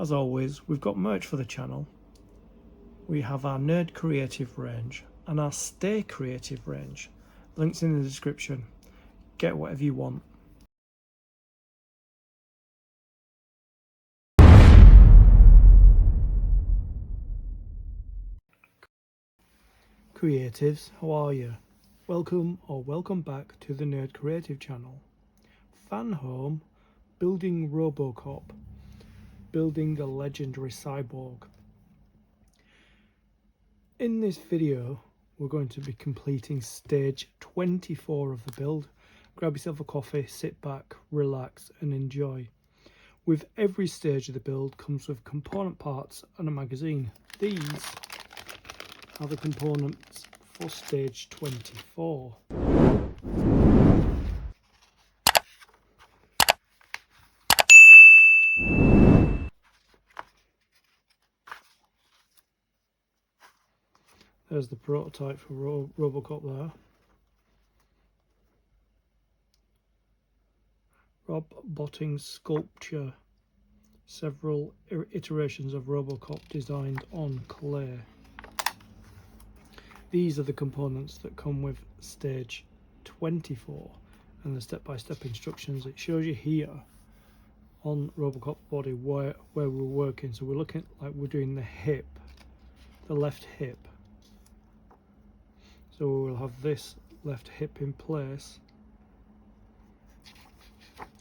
As always, we've got merch for the channel. We have our Nerd Creative range and our Stay Creative range. Links in the description. Get whatever you want. Creatives, how are you? Welcome or welcome back to the Nerd Creative channel. Fanhome, building Robocop, building a legendary cyborg. In this video, we're going to be completing stage 24 of the build. Grab yourself a coffee, sit back, relax and enjoy. With every stage of the build comes with component parts and a magazine. These are the components for stage 24. There's the prototype for Robocop there. Rob Botting's sculpture. Several iterations of Robocop designed on clay. These are the components that come with stage 24 and the step-by-step instructions. It shows you here on Robocop body where we're working. So we're looking like we're doing the hip, the left hip. So we'll have this left hip in place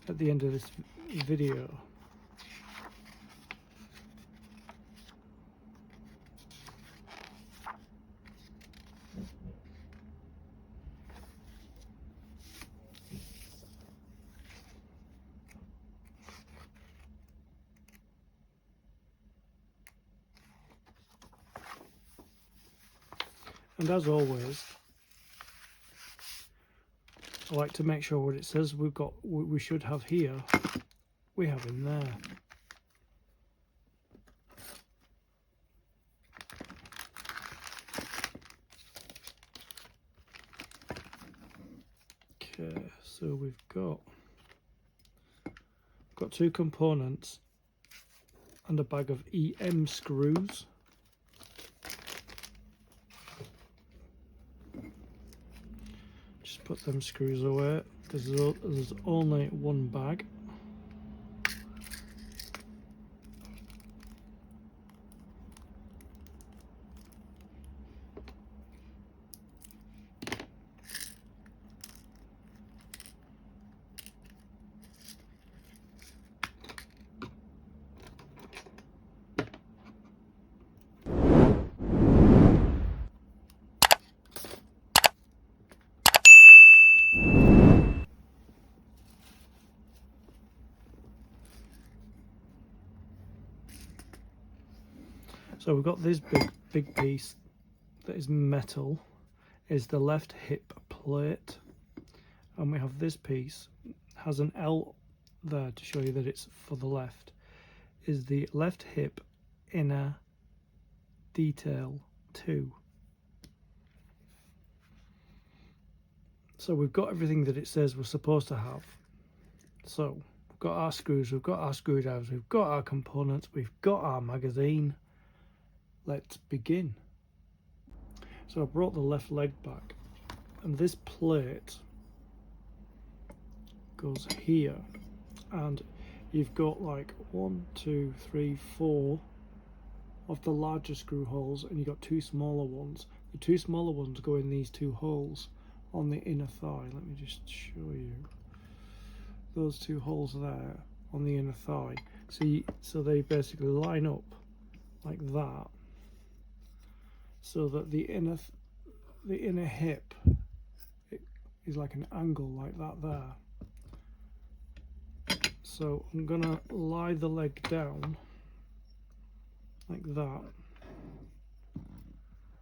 at the end of this video. And as always, I like to make sure what it says we should have here, we have in there. Okay, so we've got two components and a bag of EM screws. Just put them screws away because there's only one bag. So we've got this big piece that is metal, is the left hip plate, and we have this piece, has an L there to show you that it's for the left, is the left hip inner detail 2. So we've got everything that it says we're supposed to have. So we've got our screws, we've got our screwdrivers, we've got our components, we've got our magazine. Let's begin. So I brought the left leg back, and this plate goes here, and you've got like 1, 2, 3, 4 of the larger screw holes, and you've got 2 smaller ones. The 2 smaller ones go in these 2 holes on the inner thigh. Let me just show you those 2 holes there on the inner thigh. So they basically line up like that, so that the inner hip is like an angle like that there. So I'm gonna lie the leg down like that,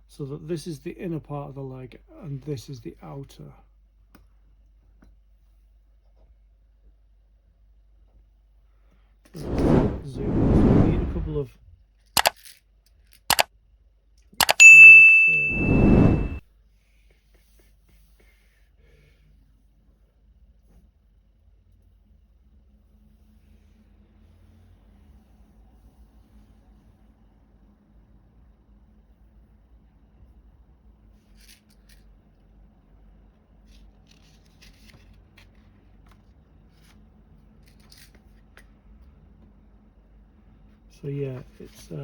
so that this is the inner part of the leg and this is the outer. Zoom. So we need a couple of So yeah, it's see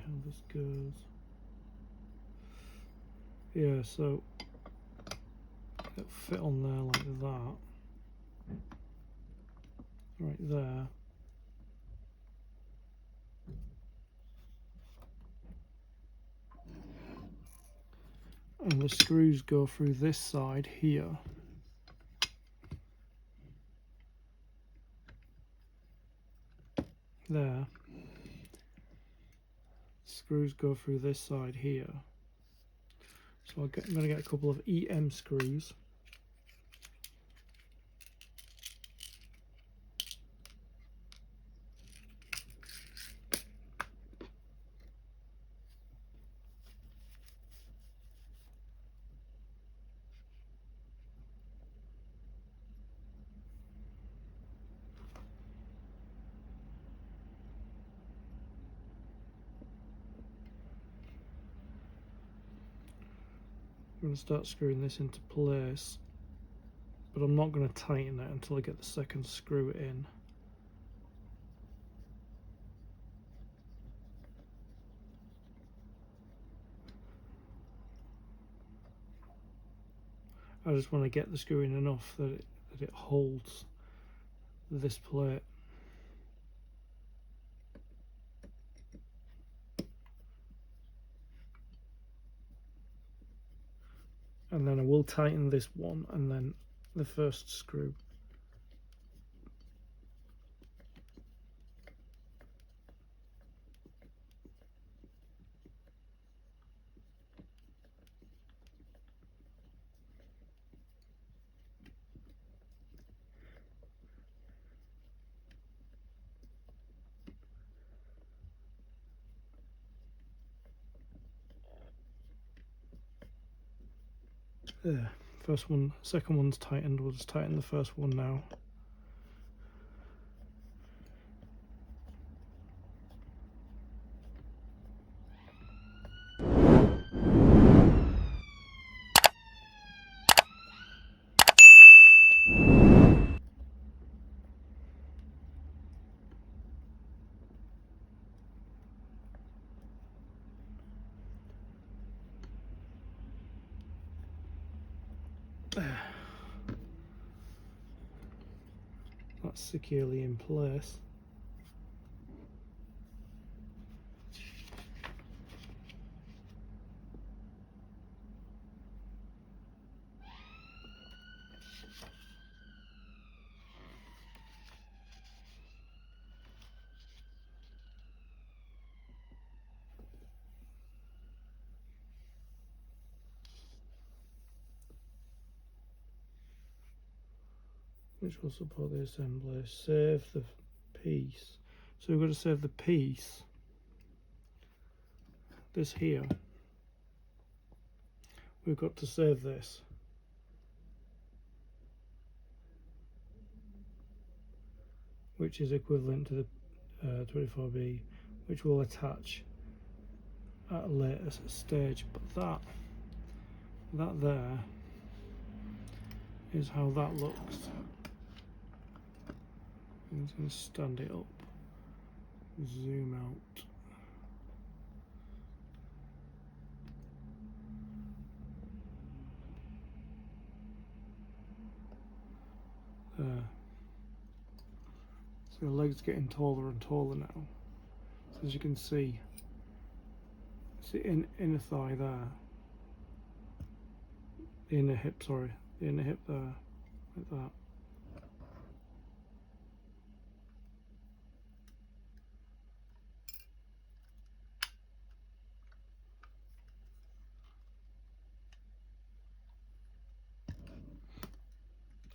how this goes. Yeah, so it'll fit on there like that, right there. And the screws go through this side here. There. Screws go through this side here. So I'm going to get a couple of EM screws. I'm going to start screwing this into place, but I'm not going to tighten it until I get the second screw in. I just want to get the screw in enough that it holds this plate. And then I will tighten this one and then the first screw. There, first one, second one's tightened. We'll just tighten the first one now. There. That's securely in place. Which will support the assembly. Save the piece. So we've got to save the piece. This here. We've got to save this. Which is equivalent to the 24B, which will attach at a later stage. But that there is how that looks. I'm just going to stand it up, zoom out. There. So the leg's getting taller and taller now. So as you can see, it's the inner thigh there. The inner hip, sorry. The inner hip there, like that.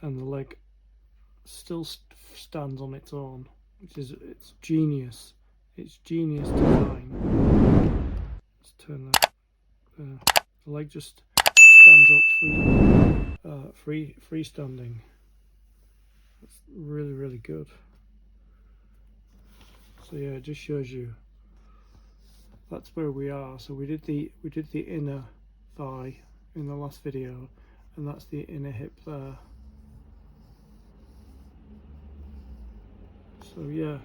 And the leg still stands on its own, which is it's genius. It's genius design. Let's turn that. The leg just stands up freestanding. That's really good. So yeah, it just shows you that's where we are. So we did the inner thigh in the last video, and that's the inner hip there. So yeah,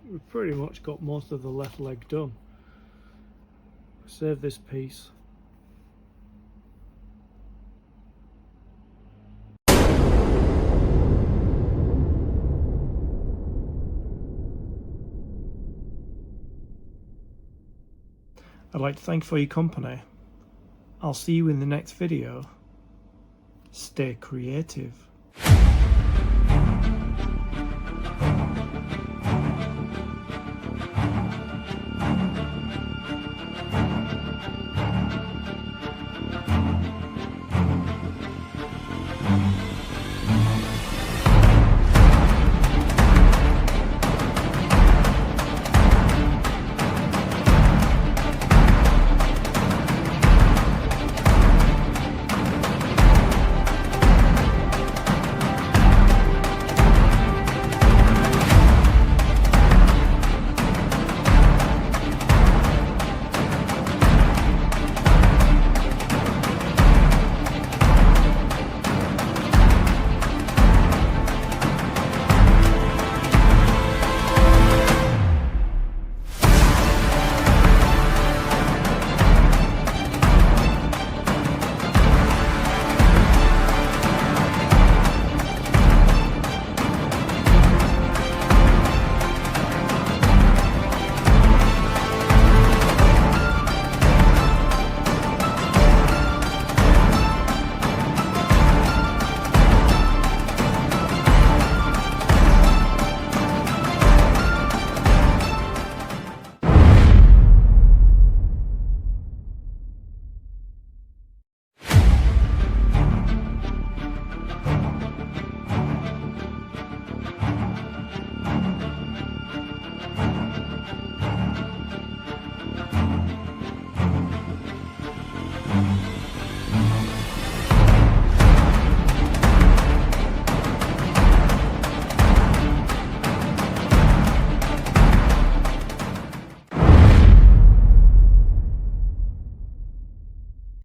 we've pretty much got most of the left leg done. Save this piece. I'd like to thank you for your company. I'll see you in the next video. Stay creative.